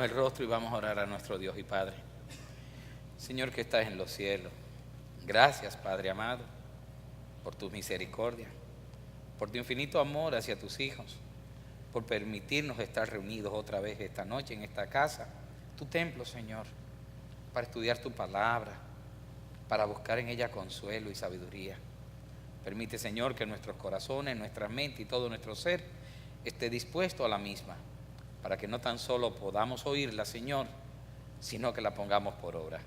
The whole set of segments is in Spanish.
El rostro y vamos a orar a nuestro Dios y Padre. Señor que estás en los cielos, gracias Padre amado por tu misericordia, por tu infinito amor hacia tus hijos, por permitirnos estar reunidos otra vez esta noche en esta casa, tu templo, Señor, para estudiar tu palabra, para buscar en ella consuelo y sabiduría. Permite, Señor, que nuestros corazones, nuestra mente y todo nuestro ser esté dispuesto a la misma, para que no tan solo podamos oírla, Señor, sino que la pongamos por obra.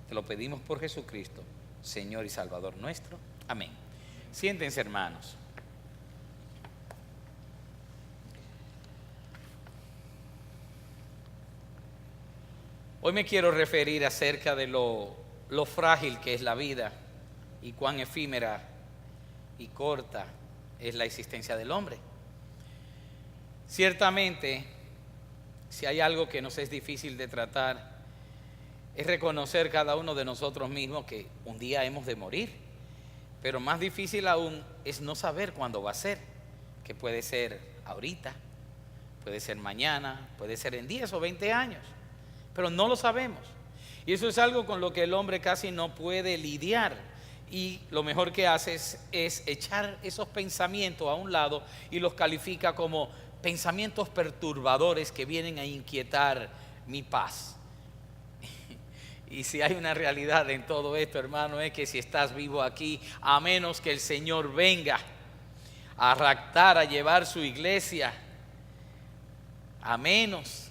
Te lo pedimos por Jesucristo, Señor y Salvador nuestro. Amén. Siéntense, hermanos. Hoy me quiero referir acerca de lo frágil que es la vida y cuán efímera y corta es la existencia del hombre. Ciertamente, si hay algo que nos es difícil de tratar, es reconocer cada uno de nosotros mismos que un día hemos de morir. Pero más difícil aún es no saber cuándo va a ser, que puede ser ahorita, puede ser mañana, puede ser en 10 o 20 años, pero no lo sabemos. Y eso es algo con lo que el hombre casi no puede lidiar. Y lo mejor que hace es echar esos pensamientos a un lado y los califica como pensamientos perturbadores que vienen a inquietar mi paz. Y si hay una realidad en todo esto, hermano, es que si estás vivo aquí, a menos que el Señor venga a raptar, a llevar su iglesia, a menos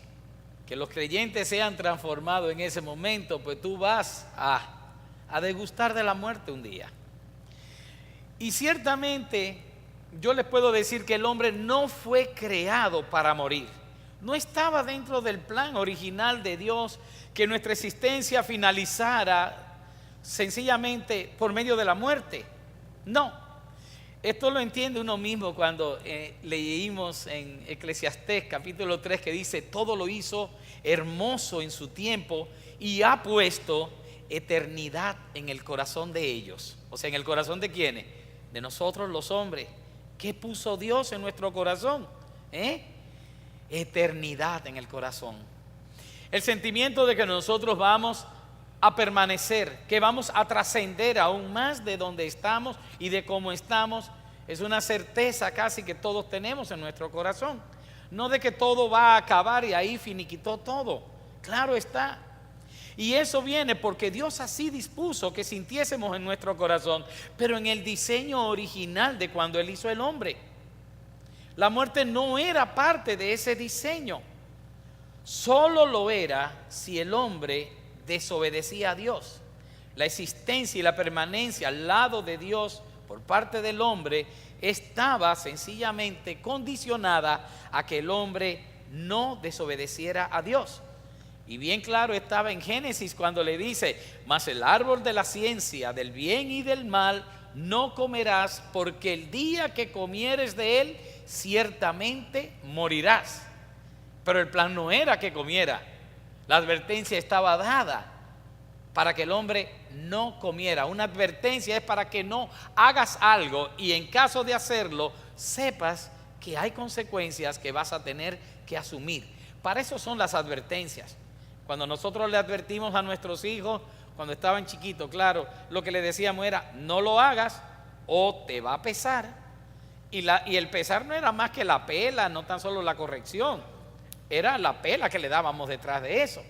que los creyentes sean transformados en ese momento, pues tú vas a degustar de la muerte un día. Y ciertamente yo les puedo decir que el hombre no fue creado para morir. No estaba dentro del plan original de Dios que nuestra existencia finalizara sencillamente por medio de la muerte. No. Esto lo entiende uno mismo cuando leímos en Eclesiastés capítulo 3 que dice: todo lo hizo hermoso en su tiempo y ha puesto eternidad en el corazón de ellos. O sea, ¿en el corazón de quiénes? De nosotros los hombres. ¿Qué puso Dios en nuestro corazón? Eternidad en el corazón. El sentimiento de que nosotros vamos a permanecer, que vamos a trascender aún más de donde estamos y de cómo estamos, es una certeza casi que todos tenemos en nuestro corazón. No de que todo va a acabar y ahí finiquitó todo. Claro está. Y eso viene porque Dios así dispuso que sintiésemos en nuestro corazón, pero en el diseño original de cuando Él hizo el hombre. La muerte no era parte de ese diseño. Solo lo era si el hombre desobedecía a Dios. La existencia y la permanencia al lado de Dios por parte del hombre estaba sencillamente condicionada a que el hombre no desobedeciera a Dios. Y bien claro estaba en Génesis cuando le dice: mas el árbol de la ciencia del bien y del mal no comerás, porque el día que comieres de él ciertamente morirás. Pero el plan no era que comiera. La advertencia estaba dada para que el hombre no comiera. Una advertencia es para que no hagas algo y en caso de hacerlo sepas que hay consecuencias que vas a tener que asumir. Para eso son las advertencias. Cuando nosotros le advertimos a nuestros hijos cuando estaban chiquitos, claro, lo que le decíamos era: no lo hagas o te va a pesar. Y el pesar no era más que la pela, no tan solo la corrección, era la pela que le dábamos detrás de eso.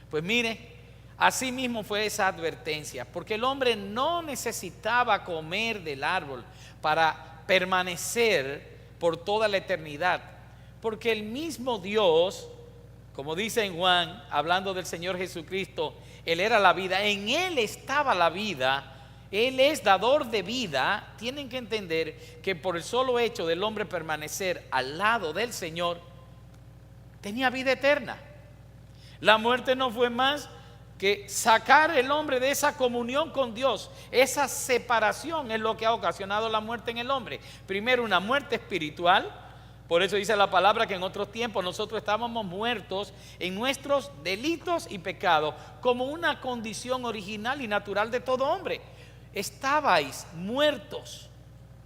Pues mire, así mismo fue esa advertencia, porque el hombre no necesitaba comer del árbol para permanecer por toda la eternidad, porque el mismo Dios, como dice en Juan, hablando del Señor Jesucristo, Él era la vida, en Él estaba la vida, Él es dador de vida. Tienen que entender que por el solo hecho del hombre permanecer al lado del Señor, tenía vida eterna. La muerte no fue más que sacar el hombre de esa comunión con Dios. Esa separación es lo que ha ocasionado la muerte en el hombre. Primero, una muerte espiritual. Por eso dice la palabra que en otros tiempos nosotros estábamos muertos en nuestros delitos y pecados, como una condición original y natural de todo hombre. Estabais muertos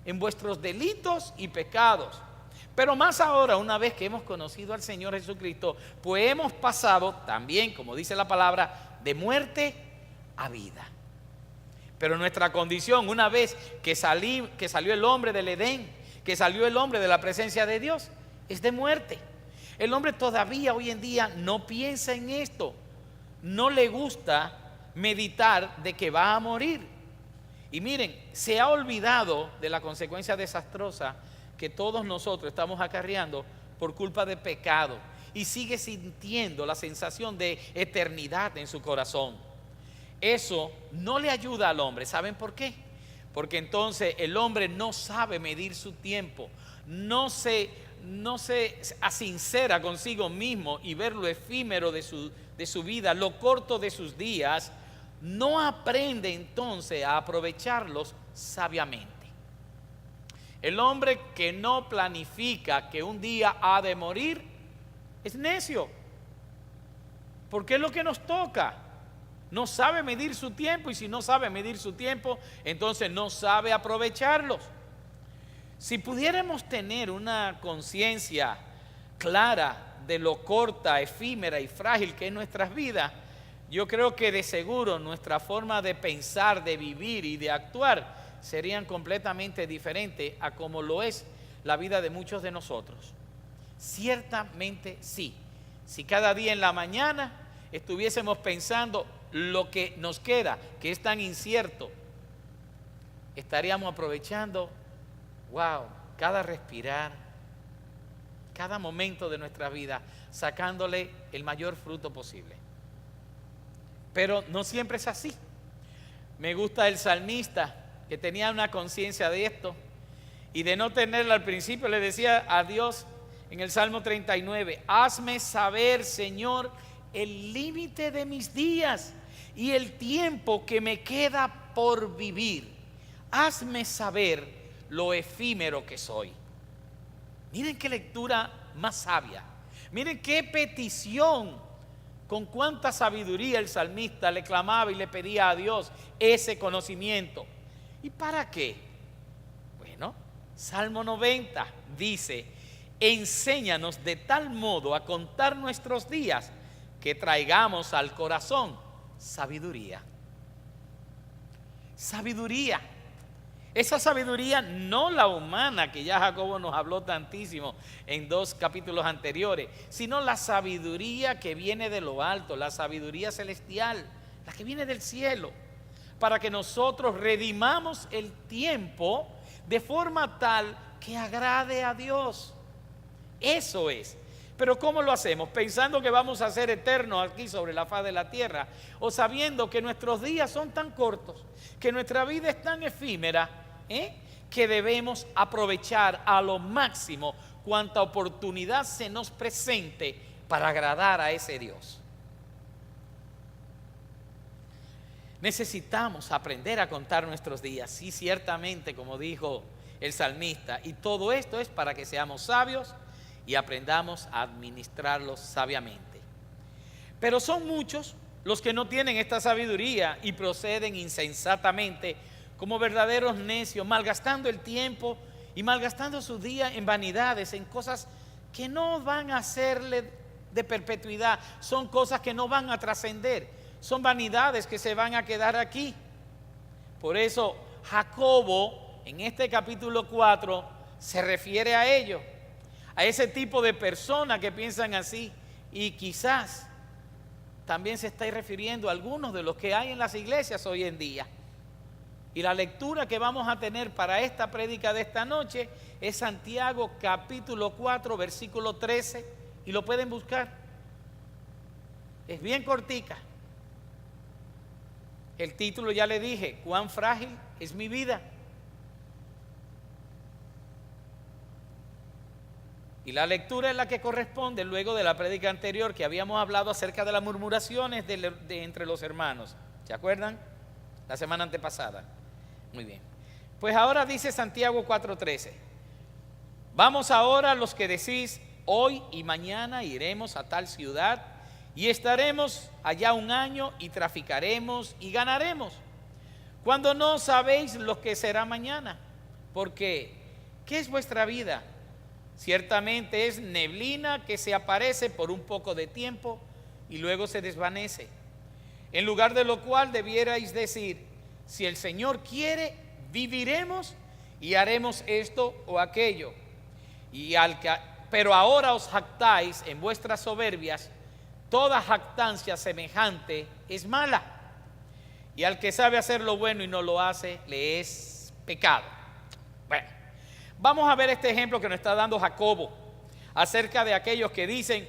en vuestros delitos y pecados. Pero más ahora, una vez que hemos conocido al Señor Jesucristo, pues hemos pasado también, como dice la palabra, de muerte a vida. Pero nuestra condición, una vez que salió el hombre del Edén, que salió el hombre de la presencia de Dios, es de muerte. El hombre todavía hoy en día no piensa en esto, no le gusta meditar de que va a morir. Y miren, se ha olvidado de la consecuencia desastrosa que todos nosotros estamos acarreando por culpa de pecado, y sigue sintiendo la sensación de eternidad en su corazón. Eso no le ayuda al hombre. ¿Saben por qué? Porque entonces el hombre no sabe medir su tiempo, no se asincera consigo mismo y ver lo efímero de su vida, lo corto de sus días. No aprende entonces a aprovecharlos sabiamente. El hombre que no planifica que un día ha de morir es necio, porque es lo que nos toca. No sabe medir su tiempo, y si no sabe medir su tiempo, entonces no sabe aprovecharlos. Si pudiéramos tener una conciencia clara de lo corta, efímera y frágil que es nuestras vidas, yo creo que de seguro nuestra forma de pensar, de vivir y de actuar serían completamente diferentes a como lo es la vida de muchos de nosotros. Ciertamente sí. Si cada día en la mañana estuviésemos pensando lo que nos queda, que es tan incierto, estaríamos aprovechando, cada respirar, cada momento de nuestra vida, sacándole el mayor fruto posible. Pero no siempre es así. Me gusta el salmista, que tenía una conciencia de esto, y de no tenerla al principio le decía a Dios en el Salmo 39, hazme saber, Señor, el límite de mis días y el tiempo que me queda por vivir. Hazme saber lo efímero que soy. Miren qué lectura más sabia. Miren qué petición, con cuánta sabiduría el salmista le clamaba y le pedía a Dios ese conocimiento. ¿Y para qué? Bueno, Salmo 90 dice, enséñanos de tal modo a contar nuestros días que traigamos al corazón sabiduría. Sabiduría. Esa sabiduría no la humana, que ya Jacobo nos habló tantísimo en 2 capítulos anteriores, sino la sabiduría que viene de lo alto, la sabiduría celestial, la que viene del cielo, para que nosotros redimamos el tiempo de forma tal que agrade a Dios. Eso es. Pero ¿cómo lo hacemos? ¿Pensando que vamos a ser eternos aquí sobre la faz de la tierra? ¿O sabiendo que nuestros días son tan cortos, que nuestra vida es tan efímera, que debemos aprovechar a lo máximo cuanta oportunidad se nos presente para agradar a ese Dios? Necesitamos aprender a contar nuestros días, sí, ciertamente, como dijo el salmista, y todo esto es para que seamos sabios y aprendamos a administrarlos sabiamente. Pero son muchos los que no tienen esta sabiduría y proceden insensatamente como verdaderos necios, malgastando el tiempo y malgastando su día en vanidades, en cosas que no van a serle de perpetuidad, son cosas que no van a trascender, son vanidades que se van a quedar aquí. Por eso Jacobo en este capítulo 4 se refiere a ello, a ese tipo de personas que piensan así, y quizás también se está refiriendo a algunos de los que hay en las iglesias hoy en día. Y la lectura que vamos a tener para esta prédica de esta noche es Santiago capítulo 4 versículo 13, y lo pueden buscar. Es bien cortica. El título ya le dije, cuán frágil es mi vida. Y la lectura es la que corresponde luego de la prédica anterior, que habíamos hablado acerca de las murmuraciones de entre los hermanos. ¿Se acuerdan? La semana antepasada. Muy bien. Pues ahora dice Santiago 4:13. Vamos ahora los que decís, hoy y mañana iremos a tal ciudad y estaremos allá un año y traficaremos y ganaremos, cuando no sabéis lo que será mañana. Porque, ¿qué es vuestra vida? Ciertamente es neblina que se aparece por un poco de tiempo y luego se desvanece. En lugar de lo cual debierais decir: si el Señor quiere, viviremos y haremos esto o aquello. Pero ahora os jactáis en vuestras soberbias. Toda jactancia semejante es mala. Y al que sabe hacer lo bueno y no lo hace, le es pecado. Bueno, vamos a ver este ejemplo que nos está dando Jacobo acerca de aquellos que dicen: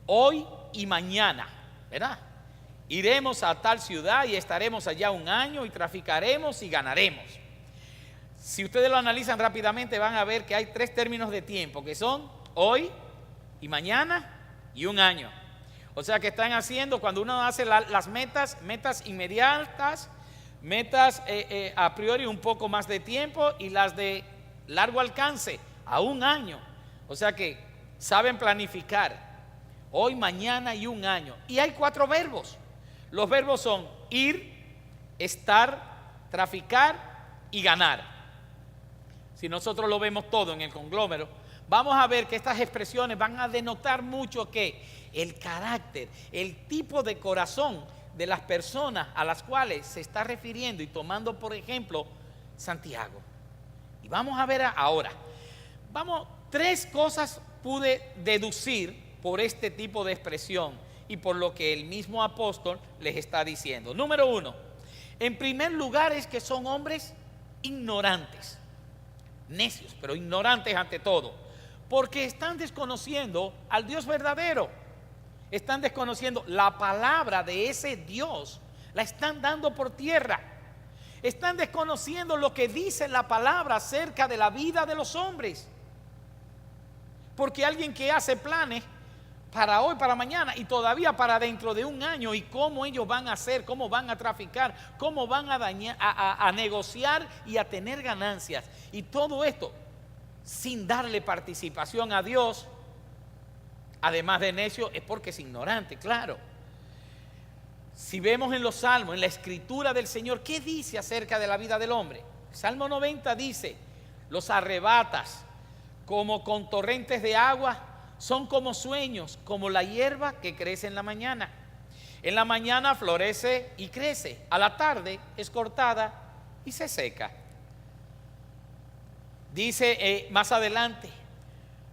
hoy y mañana, ¿verdad? Iremos a tal ciudad y estaremos allá un año y traficaremos y ganaremos. Si ustedes lo analizan rápidamente, van a ver que hay 3 términos de tiempo, que son hoy y mañana y un año. O sea que están haciendo, cuando uno hace las metas inmediatas, metas a priori un poco más de tiempo, y las de largo alcance a un año. O sea que saben planificar hoy, mañana y un año. Y hay 4 verbos. Los verbos son ir, estar, traficar y ganar. Si nosotros lo vemos todo en el conglomero, vamos a ver que estas expresiones van a denotar mucho que el carácter, el tipo de corazón de las personas a las cuales se está refiriendo, y tomando por ejemplo Santiago. Y vamos a ver ahora, 3 cosas pude deducir por este tipo de expresión y por lo que el mismo apóstol les está diciendo. Número 1, en primer lugar, es que son hombres ignorantes, necios, pero ignorantes ante todo, porque están desconociendo al Dios verdadero. Están desconociendo la palabra de ese Dios, la están dando por tierra. Están desconociendo lo que dice la palabra acerca de la vida de los hombres. Porque alguien que hace planes para hoy, para mañana y todavía para dentro de un año, y cómo ellos van a hacer, cómo van a traficar, cómo van a negociar y a tener ganancias, y todo esto sin darle participación a Dios, además de necio, es porque es ignorante, claro. Si vemos en los salmos, en la escritura del Señor, ¿qué dice acerca de la vida del hombre? Salmo 90 dice: los arrebatas como con torrentes de agua, son como sueños, como la hierba que crece en la mañana. En la mañana florece y crece, a la tarde es cortada y se seca. Dice más adelante: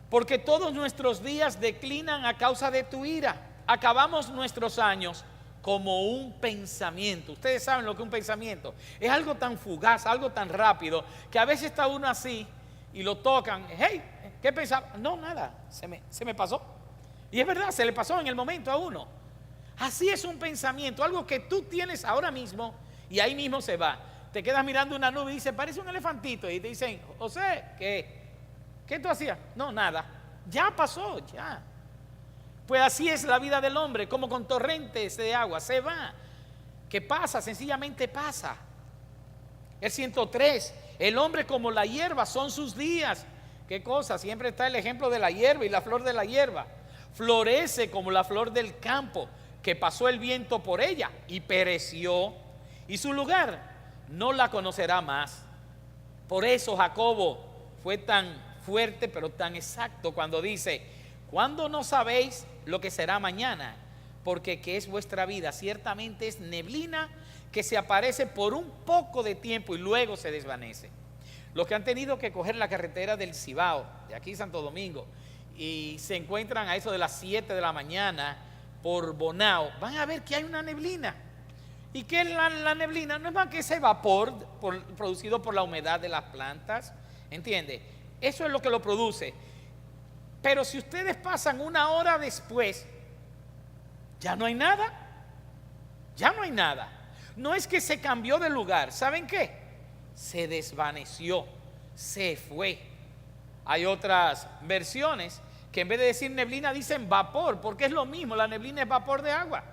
porque todos nuestros días declinan a causa de tu ira, acabamos nuestros años como un pensamiento. Ustedes saben lo que es un pensamiento. Es algo tan fugaz, algo tan rápido, que a veces está uno así y lo tocan. Hey, ¿qué pensaba? No, nada, se me pasó. Y es verdad, se le pasó en el momento a uno. Así es un pensamiento, algo que tú tienes ahora mismo y ahí mismo se va. Te quedas mirando una nube y dices: parece un elefantito. Y te dicen: José, ¿qué tú hacías? No, nada, ya pasó, ya. Pues así es la vida del hombre, como con torrentes de agua, se va. ¿Qué pasa? Sencillamente pasa. El 103, el hombre como la hierba son sus días. ¿Qué cosa? Siempre está el ejemplo de la hierba y la flor de la hierba. Florece como la flor del campo, que pasó el viento por ella y pereció, y su lugar no la conocerá más. Por eso Jacobo fue tan fuerte, pero tan exacto cuando dice: ¿cuándo no sabéis lo que será mañana? Porque ¿qué es vuestra vida? Ciertamente es neblina que se aparece por un poco de tiempo y luego se desvanece. Los que han tenido que coger la carretera del Cibao, de aquí Santo Domingo, y se encuentran a eso de las 7 de la mañana por Bonao, van a ver que hay una neblina. ¿Y qué es la neblina? No es más que ese vapor producido por la humedad de las plantas, ¿entiende? Eso es lo que lo produce. Pero si ustedes pasan una hora después, ya no hay nada. Ya no hay nada. No es que se cambió de lugar. ¿Saben qué? Se desvaneció, se fue. Hay otras versiones que en vez de decir neblina dicen vapor, porque es lo mismo. La neblina es vapor de agua.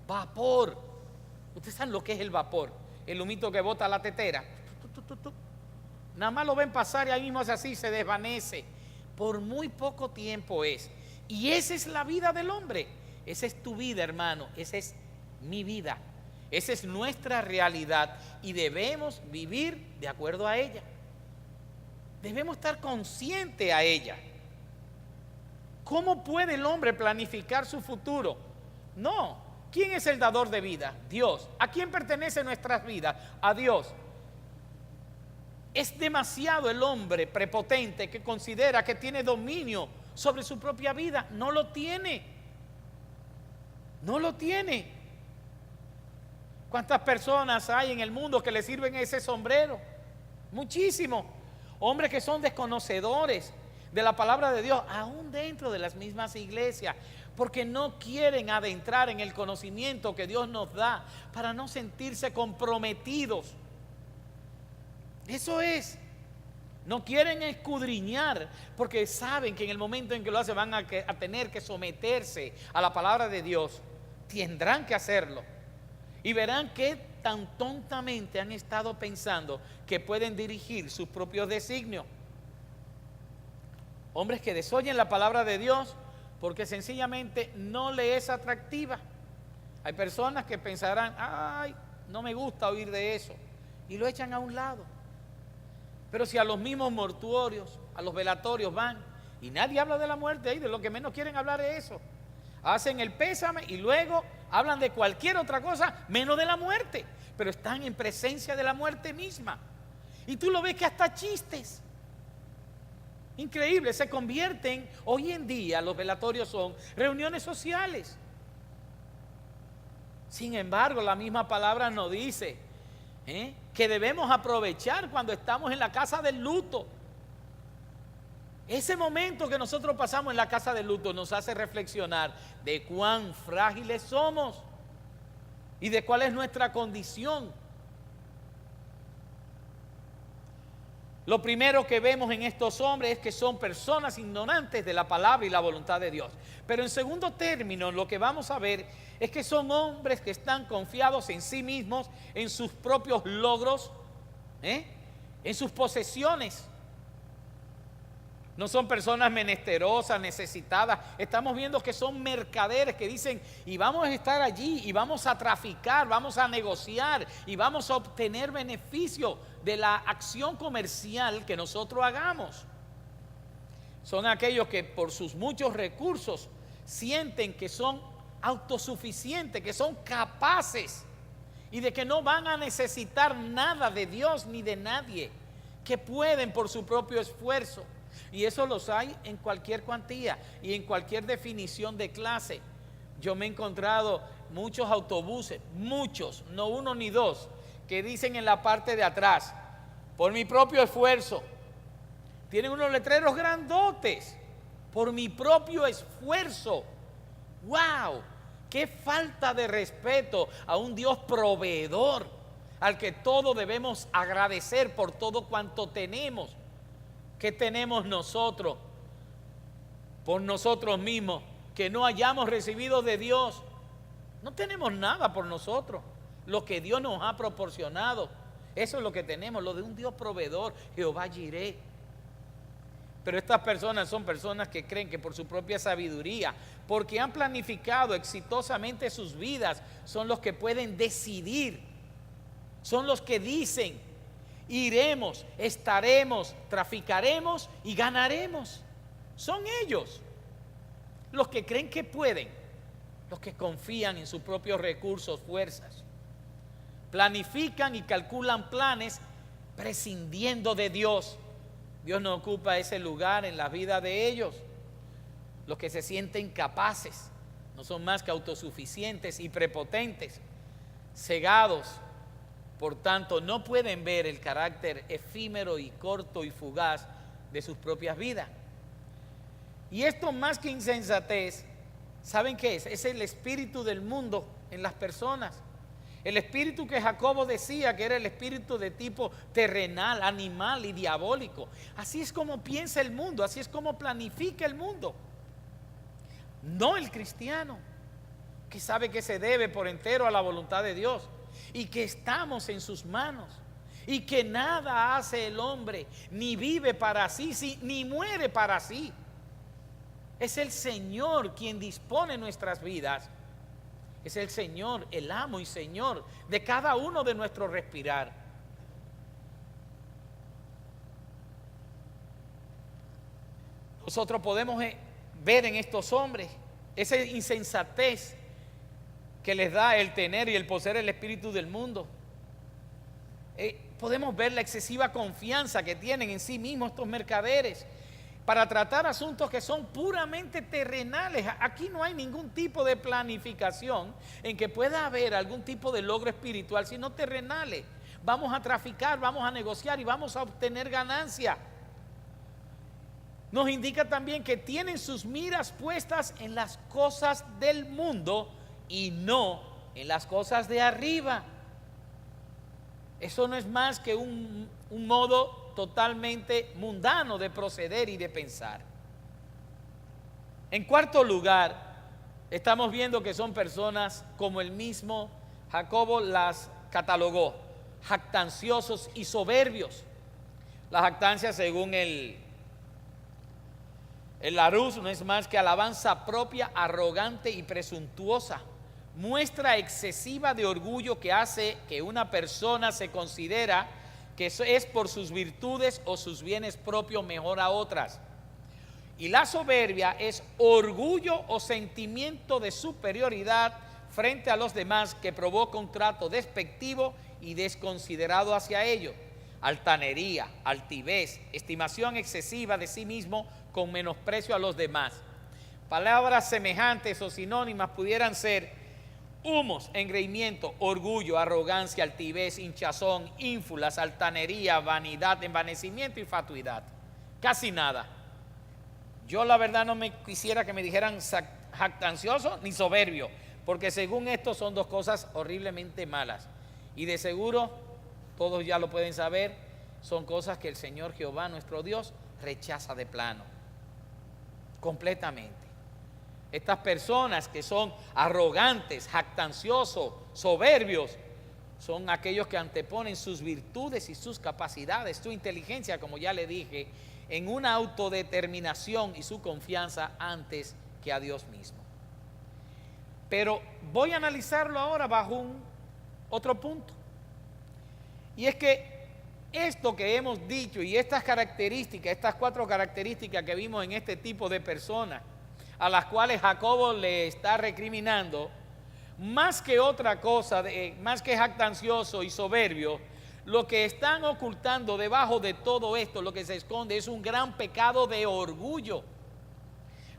Vapor. Ustedes saben lo que es el vapor. El humito que bota la tetera. Nada más lo ven pasar y ahí mismo es así, se desvanece. Por muy poco tiempo es. Y esa es la vida del hombre. Esa es tu vida, hermano. Esa es mi vida. Esa es nuestra realidad y debemos vivir de acuerdo a ella. Debemos estar conscientes a ella. ¿Cómo puede el hombre planificar su futuro? No. ¿Quién es el dador de vida? Dios. ¿A quién pertenecen nuestras vidas? A Dios. Es demasiado el hombre prepotente que considera que tiene dominio sobre su propia vida. No lo tiene. No lo tiene. ¿Cuántas personas hay en el mundo que le sirven ese sombrero? Muchísimo. Hombres que son desconocedores de la palabra de Dios, aún dentro de las mismas iglesias, porque no quieren adentrar en el conocimiento que Dios nos da para no sentirse comprometidos. Eso es. No quieren escudriñar porque saben que en el momento en que lo hacen van a tener que someterse a la palabra de Dios. Tendrán que hacerlo. Y verán que tan tontamente han estado pensando que pueden dirigir sus propios designios. Hombres que desoyen la palabra de Dios porque sencillamente no le es atractiva. Hay personas que pensarán, ay, no me gusta oír de eso, y lo echan a un lado. Pero si a los mismos mortuorios, a los velatorios van, y nadie habla de la muerte ahí, de lo que menos quieren hablar es eso. Hacen el pésame y luego hablan de cualquier otra cosa menos de la muerte, pero están en presencia de la muerte misma. Y tú lo ves que hasta chistes. Increíble, se convierten, hoy en día los velatorios son reuniones sociales. Sin embargo, la misma palabra nos dice que debemos aprovechar cuando estamos en la casa del luto. Ese momento que nosotros pasamos en la casa del luto nos hace reflexionar de cuán frágiles somos y de cuál es nuestra condición. Lo primero que vemos en estos hombres es que son personas ignorantes de la palabra y la voluntad de Dios. Pero en segundo término, lo que vamos a ver es que son hombres que están confiados en sí mismos, en sus propios logros, en sus posesiones. No son personas menesterosas, necesitadas. Estamos viendo que son mercaderes que dicen, y vamos a estar allí, y vamos a traficar, vamos a negociar, y vamos a obtener beneficio de la acción comercial que nosotros hagamos. Son aquellos que por sus muchos recursos sienten que son autosuficientes, que son capaces, y de que no van a necesitar nada de Dios ni de nadie, que pueden por su propio esfuerzo. Y eso los hay en cualquier cuantía y en cualquier definición de clase. Yo me he encontrado muchos autobuses, muchos, no uno ni dos, que dicen en la parte de atrás, por mi propio esfuerzo. Tienen unos letreros grandotes, por mi propio esfuerzo. ¡Wow! ¡Qué falta de respeto a un Dios proveedor, al que todo debemos agradecer por todo cuanto tenemos! ¿Qué tenemos nosotros por nosotros mismos que no hayamos recibido de Dios? No tenemos nada por nosotros. Lo que Dios nos ha proporcionado, eso es lo que tenemos, lo de un Dios proveedor, Jehová Jireh. Pero estas personas son personas que creen que por su propia sabiduría, porque han planificado exitosamente sus vidas, son los que pueden decidir, son los que dicen, iremos, estaremos, traficaremos y ganaremos. Son ellos los que creen que pueden, los que confían en sus propios recursos, fuerzas. Planifican y calculan planes prescindiendo de Dios. Dios no ocupa ese lugar en la vida de ellos. Los que se sienten capaces no son más que autosuficientes y prepotentes, cegados. Por tanto, no pueden ver el carácter efímero y corto y fugaz de sus propias vidas. Y esto, más que insensatez, ¿saben qué es? Es el espíritu del mundo en las personas. El espíritu que Jacobo decía que era el espíritu de tipo terrenal, animal y diabólico. Así es como piensa el mundo, así es como planifica el mundo. No el cristiano, que sabe que se debe por entero a la voluntad de Dios y que estamos en sus manos y que nada hace el hombre, ni vive para sí, ni muere para sí. Es el Señor quien dispone nuestras vidas. Es el Señor, el amo y Señor de cada uno de nuestro respirar. Nosotros podemos ver en estos hombres, esa insensatez que les da el tener y el poseer el espíritu del mundo. Podemos ver la excesiva confianza que tienen en sí mismos estos mercaderes para tratar asuntos que son puramente terrenales. Aquí no hay ningún tipo de planificación en que pueda haber algún tipo de logro espiritual, sino terrenales. Vamos a traficar, vamos a negociar y vamos a obtener ganancia. Nos indica también que tienen sus miras puestas en las cosas del mundo y no en las cosas de arriba. Eso no es más que un modo totalmente mundano de proceder y de pensar. En cuarto lugar, estamos viendo que son personas como el mismo Jacobo las catalogó, jactanciosos y soberbios. La jactancia, según el Larousse, no es más que alabanza propia, arrogante y presuntuosa. Muestra excesiva de orgullo que hace que una persona se considera que es por sus virtudes o sus bienes propios mejor a otras. Y la soberbia es orgullo o sentimiento de superioridad frente a los demás que provoca un trato despectivo y desconsiderado hacia ellos. Altanería, altivez, estimación excesiva de sí mismo con menosprecio a los demás. Palabras semejantes o sinónimas pudieran ser humos, engreimiento, orgullo, arrogancia, altivez, hinchazón, ínfulas, altanería, vanidad, envanecimiento y fatuidad. Casi nada. Yo la verdad no me quisiera que me dijeran jactancioso ni soberbio, porque según esto son dos cosas horriblemente malas. Y de seguro, todos ya lo pueden saber, son cosas que el Señor Jehová, nuestro Dios, rechaza de plano, completamente. Estas personas que son arrogantes, jactanciosos, soberbios, son aquellos que anteponen sus virtudes y sus capacidades, su inteligencia, como ya le dije, en una autodeterminación y su confianza antes que a Dios mismo. Pero voy a analizarlo ahora bajo otro punto. Y es que esto que hemos dicho y estas características, estas 4 características que vimos en este tipo de personas, a las cuales Jacobo le está recriminando, más que otra cosa, más que jactancioso y soberbio, lo que están ocultando debajo de todo esto, lo que se esconde es un gran pecado de orgullo.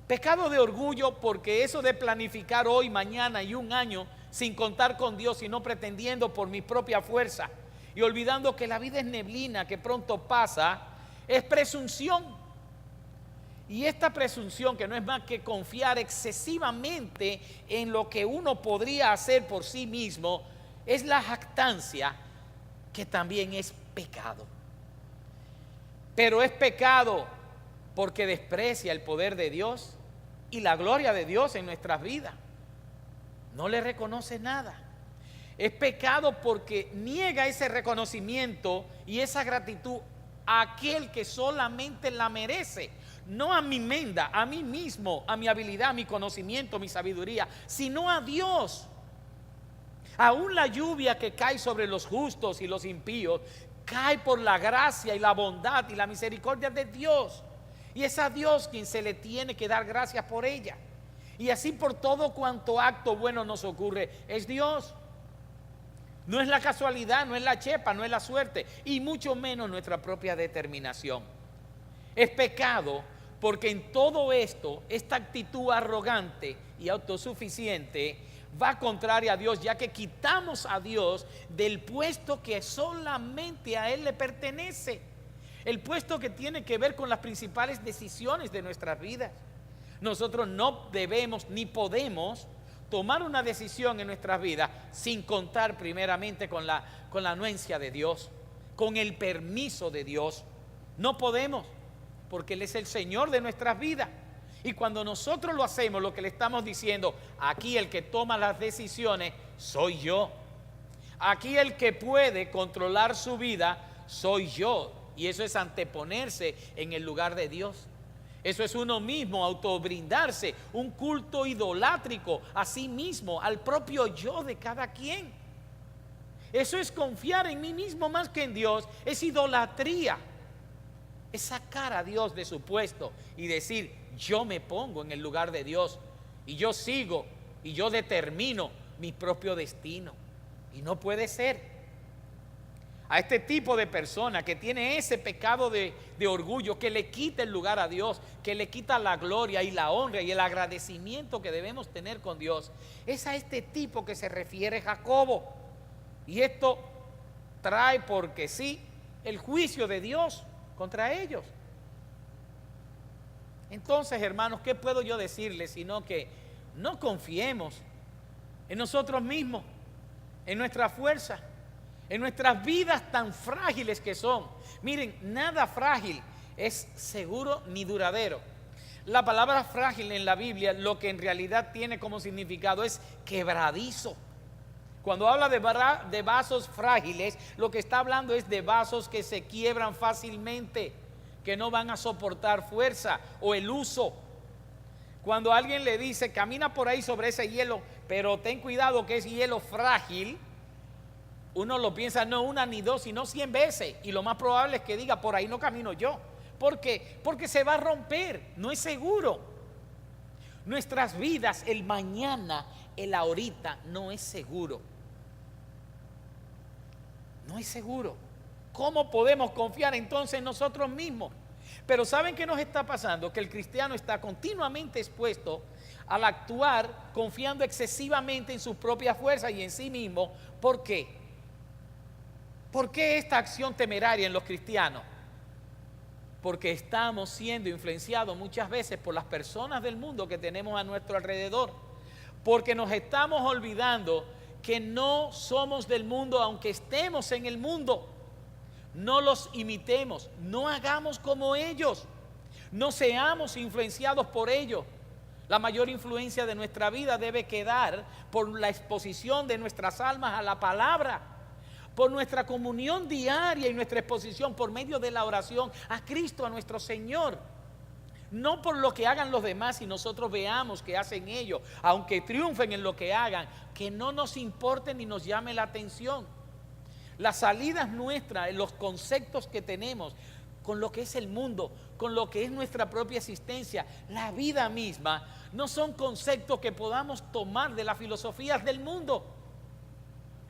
Pecado de orgullo porque eso de planificar hoy, mañana y un año sin contar con Dios, sino pretendiendo por mi propia fuerza y olvidando que la vida es neblina que pronto pasa, es presunción. Y esta presunción, que no es más que confiar excesivamente en lo que uno podría hacer por sí mismo, es la jactancia, que también es pecado. Pero es pecado porque desprecia el poder de Dios y la gloria de Dios en nuestras vidas. No le reconoce nada. Es pecado porque niega ese reconocimiento y esa gratitud a aquel que solamente la merece. No a mi menda, a mí mismo, a mi habilidad, a mi conocimiento, mi sabiduría, sino a Dios. Aún la lluvia que cae sobre los justos y los impíos cae por la gracia y la bondad y la misericordia de Dios. Y es a Dios quien se le tiene que dar gracias por ella. Y así por todo cuanto acto bueno nos ocurre, es Dios. No es la casualidad, no es la chepa, no es la suerte, y mucho menos nuestra propia determinación. Es pecado porque en todo esto, esta actitud arrogante y autosuficiente va contraria a Dios, ya que quitamos a Dios del puesto que solamente a Él le pertenece. El puesto que tiene que ver con las principales decisiones de nuestras vidas. Nosotros no debemos ni podemos tomar una decisión en nuestras vidas sin contar primeramente con la anuencia de Dios, con el permiso de Dios. No podemos, porque Él es el Señor de nuestras vidas. Y cuando nosotros lo hacemos, lo que le estamos diciendo, aquí el que toma las decisiones soy yo. Aquí el que puede controlar su vida soy yo. Y eso es anteponerse en el lugar de Dios. Eso es uno mismo, autobrindarse, un culto idolátrico a sí mismo, al propio yo de cada quien. Eso es confiar en mí mismo más que en Dios, es idolatría. Es sacar a Dios de su puesto y decir, yo me pongo en el lugar de Dios y yo sigo y yo determino mi propio destino. Y no puede ser. A este tipo de persona que tiene ese pecado de orgullo, que le quita el lugar a Dios, que le quita la gloria y la honra y el agradecimiento que debemos tener con Dios, es a este tipo que se refiere Jacobo. Y esto trae, porque sí, el juicio de Dios contra ellos. Entonces, hermanos, ¿qué puedo yo decirles? Sino que no confiemos en nosotros mismos, en nuestra fuerza, en nuestras vidas tan frágiles que son. Miren, nada frágil es seguro ni duradero. La palabra frágil en la Biblia, lo que en realidad tiene como significado es quebradizo. Cuando habla de vasos frágiles, lo que está hablando es de vasos que se quiebran fácilmente, que no van a soportar fuerza o el uso. Cuando alguien le dice, camina por ahí sobre ese hielo, pero ten cuidado que es hielo frágil, uno lo piensa no una ni dos, sino 100 veces. Y lo más probable es que diga, por ahí no camino yo. ¿Por qué? Porque se va a romper, no es seguro. Nuestras vidas, el mañana, el ahorita, no es seguro. No es seguro. ¿Cómo podemos confiar entonces en nosotros mismos? Pero ¿saben qué nos está pasando? Que el cristiano está continuamente expuesto al actuar confiando excesivamente en sus propias fuerzas y en sí mismo. ¿Por qué? ¿Por qué esta acción temeraria en los cristianos? Porque estamos siendo influenciados muchas veces por las personas del mundo que tenemos a nuestro alrededor. Porque nos estamos olvidando que no somos del mundo aunque estemos en el mundo. No los imitemos, no hagamos como ellos, no seamos influenciados por ellos. La mayor influencia de nuestra vida debe quedar por la exposición de nuestras almas a la palabra, por nuestra comunión diaria y nuestra exposición por medio de la oración a Cristo, a nuestro Señor. No por lo que hagan los demás y nosotros veamos que hacen ellos, aunque triunfen en lo que hagan, que no nos importe ni nos llame la atención. Las salidas nuestras, los conceptos que tenemos con lo que es el mundo, con lo que es nuestra propia existencia, la vida misma, no son conceptos que podamos tomar de las filosofías del mundo.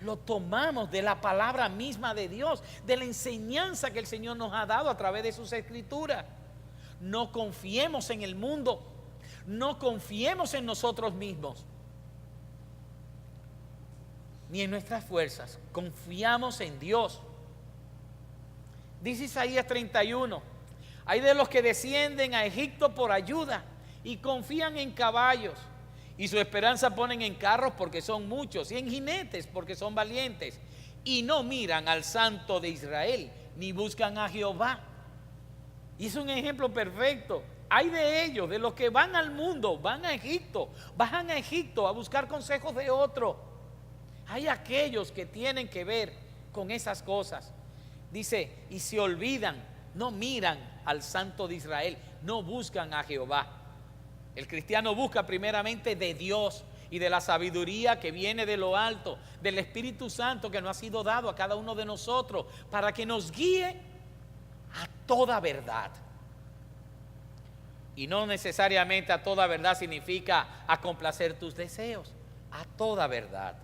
Lo tomamos de la palabra misma de Dios, de la enseñanza que el Señor nos ha dado a través de sus escrituras. No confiemos en el mundo, no confiemos en nosotros mismos, ni en nuestras fuerzas, confiamos en Dios. Dice Isaías 31, hay de los que descienden a Egipto por ayuda y confían en caballos, y su esperanza ponen en carros porque son muchos, y en jinetes porque son valientes, y no miran al Santo de Israel, ni buscan a Jehová. Y es un ejemplo perfecto. Hay de ellos, de los que van al mundo, van a Egipto, bajan a Egipto a buscar consejos de otro. Hay aquellos que tienen que ver con esas cosas. Dice, y se olvidan, no miran al Santo de Israel, no buscan a Jehová. El cristiano busca primeramente de Dios y de la sabiduría que viene de lo alto, del Espíritu Santo que nos ha sido dado a cada uno de nosotros para que nos guíe a toda verdad. Y no necesariamente a toda verdad significa a complacer tus deseos, a toda verdad.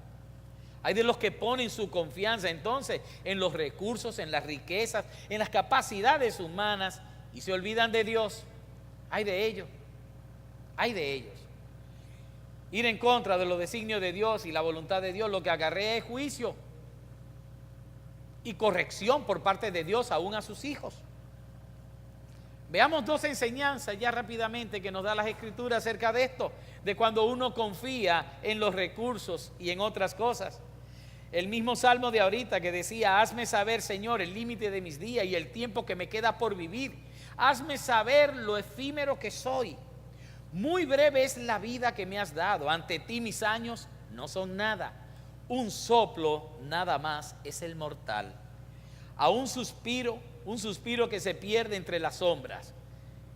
Hay de los que ponen su confianza entonces en los recursos, en las riquezas, en las capacidades humanas y se olvidan de Dios. Hay de ellos, hay de ellos. Ir en contra de los designios de Dios y la voluntad de Dios lo que acarrea es juicio y corrección por parte de Dios aún a sus hijos. Veamos dos enseñanzas ya rápidamente que nos da las Escrituras acerca de esto, de cuando uno confía en los recursos y en otras cosas. El mismo salmo de ahorita que decía, hazme saber, Señor, el límite de mis días y el tiempo que me queda por vivir. Hazme saber lo efímero que soy. Muy breve es la vida que me has dado. Ante ti mis años no son nada. Un soplo nada más es el mortal. A un suspiro que se pierde entre las sombras.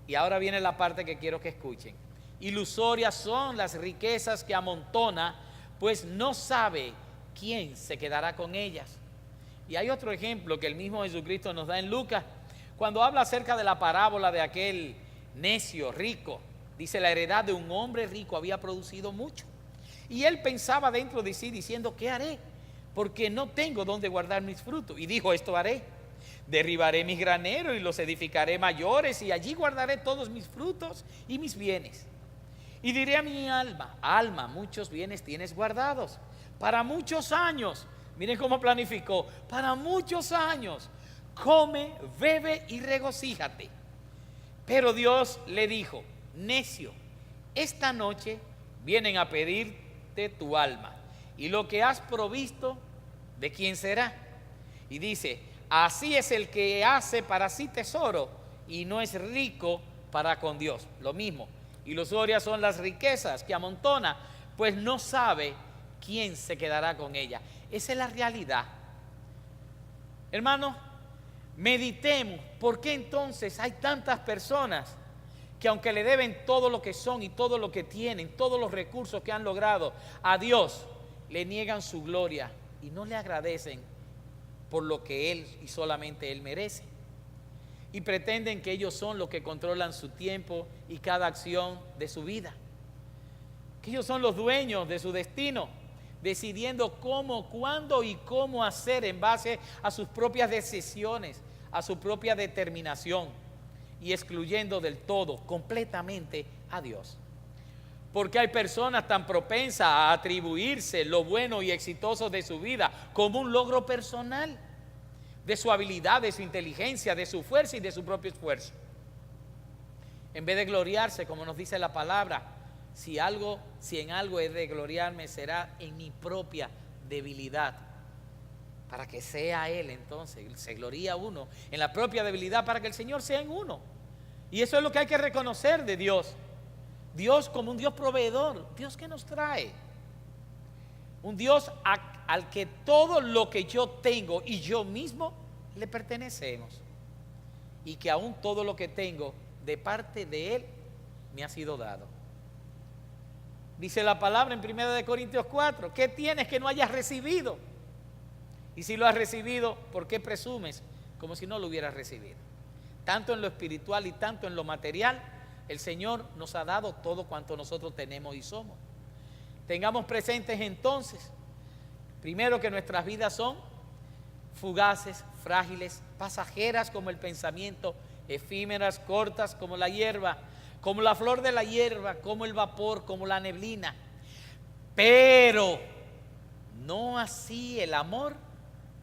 Y ahora viene la parte que quiero que escuchen. Ilusorias son las riquezas que amontona, pues no sabe quién se quedará con ellas. Y hay otro ejemplo que el mismo Jesucristo nos da en Lucas, cuando habla acerca de la parábola de aquel necio rico Dice, la heredad de un hombre rico había producido mucho. Y él pensaba dentro de sí diciendo, ¿qué haré? Porque no tengo donde guardar mis frutos. Y dijo, esto haré. Derribaré mis graneros y los edificaré mayores, y allí guardaré todos mis frutos y mis bienes. Y diré a mi alma, alma, muchos bienes tienes guardados para muchos años. Miren cómo planificó, para muchos años. Come, bebe y regocíjate. Pero Dios le dijo, necio, esta noche vienen a pedirte tu alma, y lo que has provisto, ¿de quién será? Y dice, así es el que hace para sí tesoro y no es rico para con Dios. Lo mismo, ilusorias son las riquezas que amontona, pues no sabe quién se quedará con ella. Esa es la realidad. Hermanos, meditemos, ¿por qué entonces hay tantas personas que aunque le deben todo lo que son y todo lo que tienen, todos los recursos que han logrado a Dios, le niegan su gloria y no le agradecen por lo que Él y solamente Él merece? Y pretenden que ellos son los que controlan su tiempo y cada acción de su vida, que ellos son los dueños de su destino, decidiendo cómo, cuándo y cómo hacer en base a sus propias decisiones, a su propia determinación, y excluyendo del todo, completamente a Dios. Porque hay personas tan propensas a atribuirse lo bueno y exitoso de su vida como un logro personal, de su habilidad, de su inteligencia, de su fuerza y de su propio esfuerzo. En vez de gloriarse, como nos dice la palabra, si en algo he de gloriarme, será en mi propia debilidad, para que sea Él. Entonces se gloría uno en la propia debilidad para que el Señor sea en uno. Y eso es lo que hay que reconocer de Dios. Dios como un Dios proveedor, Dios que nos trae, un Dios al que todo lo que yo tengo y yo mismo le pertenecemos, y que aún todo lo que tengo de parte de Él me ha sido dado. Dice la palabra en 1 Corintios 4, ¿qué tienes que no hayas recibido? Y si lo has recibido, ¿por qué presumes como si no lo hubieras recibido? Tanto en lo espiritual y tanto en lo material, el Señor nos ha dado todo cuanto nosotros tenemos y somos. Tengamos presentes entonces, primero, que nuestras vidas son fugaces, frágiles, pasajeras como el pensamiento, efímeras, cortas como la hierba, como la flor de la hierba, como el vapor, como la neblina. Pero no así el amor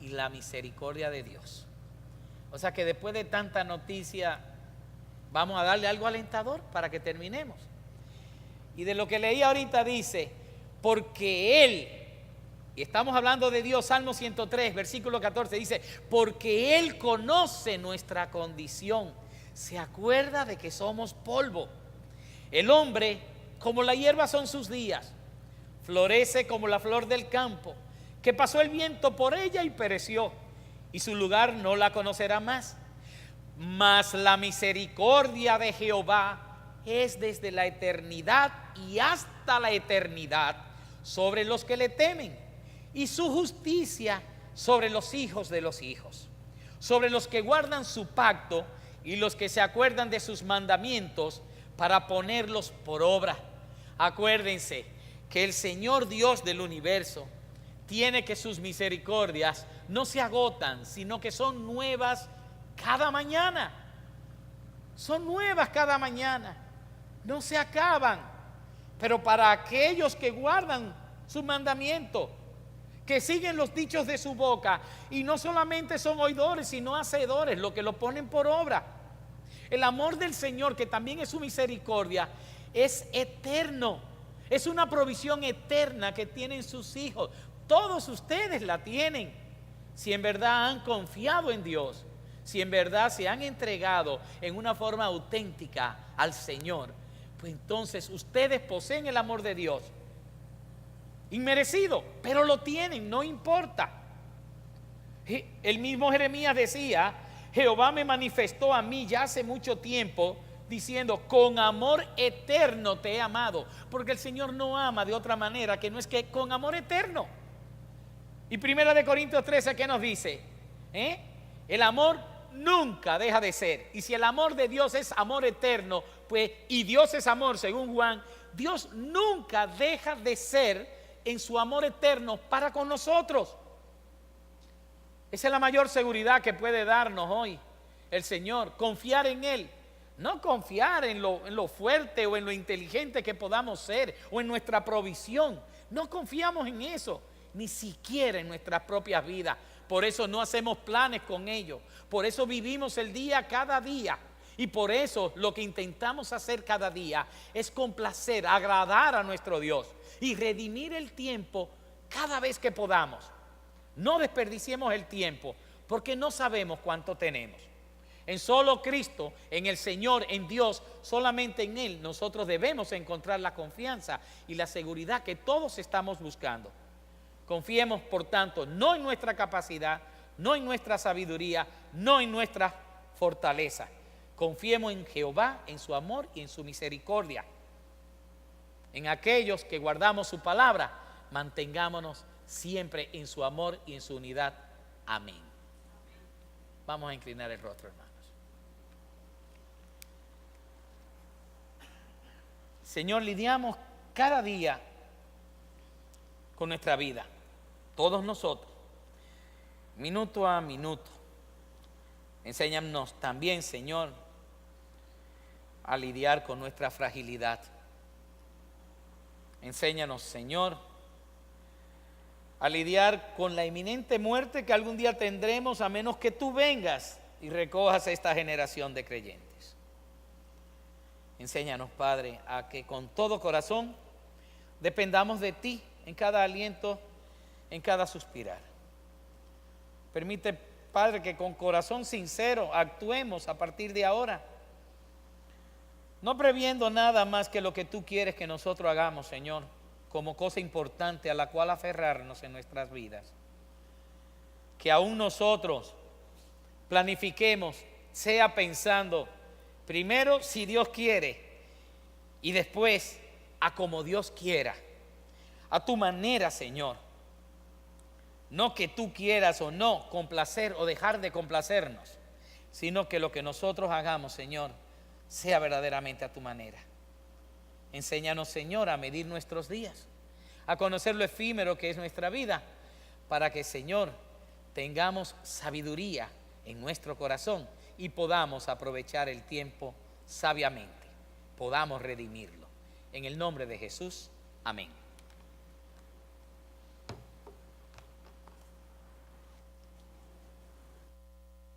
y la misericordia de Dios. O sea que después de tanta noticia, vamos a darle algo alentador para que terminemos. Y de lo que leí ahorita dice, porque Él, y estamos hablando de Dios, Salmo 103, versículo 14, dice, porque Él conoce nuestra condición, se acuerda de que somos polvo. El hombre, como la hierba son sus días, florece como la flor del campo, que pasó el viento por ella y pereció, y su lugar no la conocerá más. Mas la misericordia de Jehová es desde la eternidad y hasta la eternidad sobre los que le temen, y su justicia sobre los hijos de los hijos, sobre los que guardan su pacto y los que se acuerdan de sus mandamientos para ponerlos por obra. Acuérdense que el Señor Dios del universo tiene que sus misericordias no se agotan, sino que son nuevas cada mañana. Son nuevas cada mañana, no se acaban. Pero para aquellos que guardan su mandamiento, que siguen los dichos de su boca, y no solamente son oidores, sino hacedores, lo que lo ponen por obra. El amor del Señor, que también es su misericordia, es eterno. Es una provisión eterna que tienen sus hijos. Todos ustedes la tienen, si en verdad han confiado en Dios, si en verdad se han entregado en una forma auténtica al Señor. Pues entonces ustedes poseen el amor de Dios, inmerecido, pero lo tienen, no importa. El mismo Jeremías decía, Jehová me manifestó a mí ya hace mucho tiempo, diciendo, con amor eterno te he amado. Porque el Señor no ama de otra manera que no es que con amor eterno. Y 1 Corintios 13, ¿qué nos dice? El amor nunca deja de ser. Y si el amor de Dios es amor eterno, pues, y Dios es amor, según Juan, Dios nunca deja de ser en su amor eterno para con nosotros. Esa es la mayor seguridad que puede darnos hoy el Señor, confiar en Él. No confiar en lo fuerte o en lo inteligente que podamos ser o en nuestra provisión. No confiamos en eso, ni siquiera en nuestras propias vidas. Por eso no hacemos planes con ellos. Por eso vivimos el día cada día. Y por eso lo que intentamos hacer cada día es complacer, agradar a nuestro Dios y redimir el tiempo cada vez que podamos. No desperdiciemos el tiempo porque no sabemos cuánto tenemos. En solo Cristo, en el Señor, en Dios, solamente en Él nosotros debemos encontrar la confianza y la seguridad que todos estamos buscando. Confiemos, por tanto, no en nuestra capacidad, no en nuestra sabiduría, no en nuestra fortaleza. Confiemos en Jehová, en su amor y en su misericordia. En aquellos que guardamos su palabra, mantengámonos siempre en su amor y en su unidad. Amén. Vamos a inclinar el rostro, hermanos. Señor, lidiamos cada día con nuestra vida, todos nosotros, minuto a minuto. Enséñanos también, Señor, a lidiar con nuestra fragilidad. Enséñanos, Señor, a lidiar con la inminente muerte que algún día tendremos, a menos que tú vengas y recojas a esta generación de creyentes. Enséñanos, Padre, a que con todo corazón dependamos de ti en cada aliento, en cada suspirar. Permite, Padre, que con corazón sincero actuemos a partir de ahora, no previendo nada más que lo que tú quieres que nosotros hagamos, Señor, como cosa importante a la cual aferrarnos en nuestras vidas. Que aún nosotros planifiquemos, sea pensando primero si Dios quiere y después a como Dios quiera, a tu manera, Señor. No que tú quieras o no complacer o dejar de complacernos, sino que lo que nosotros hagamos, Señor, sea verdaderamente a tu manera. Enséñanos, Señor, a medir nuestros días, a conocer lo efímero que es nuestra vida, para que, Señor, tengamos sabiduría en nuestro corazón y podamos aprovechar el tiempo sabiamente, podamos redimirlo. En el nombre de Jesús, amén.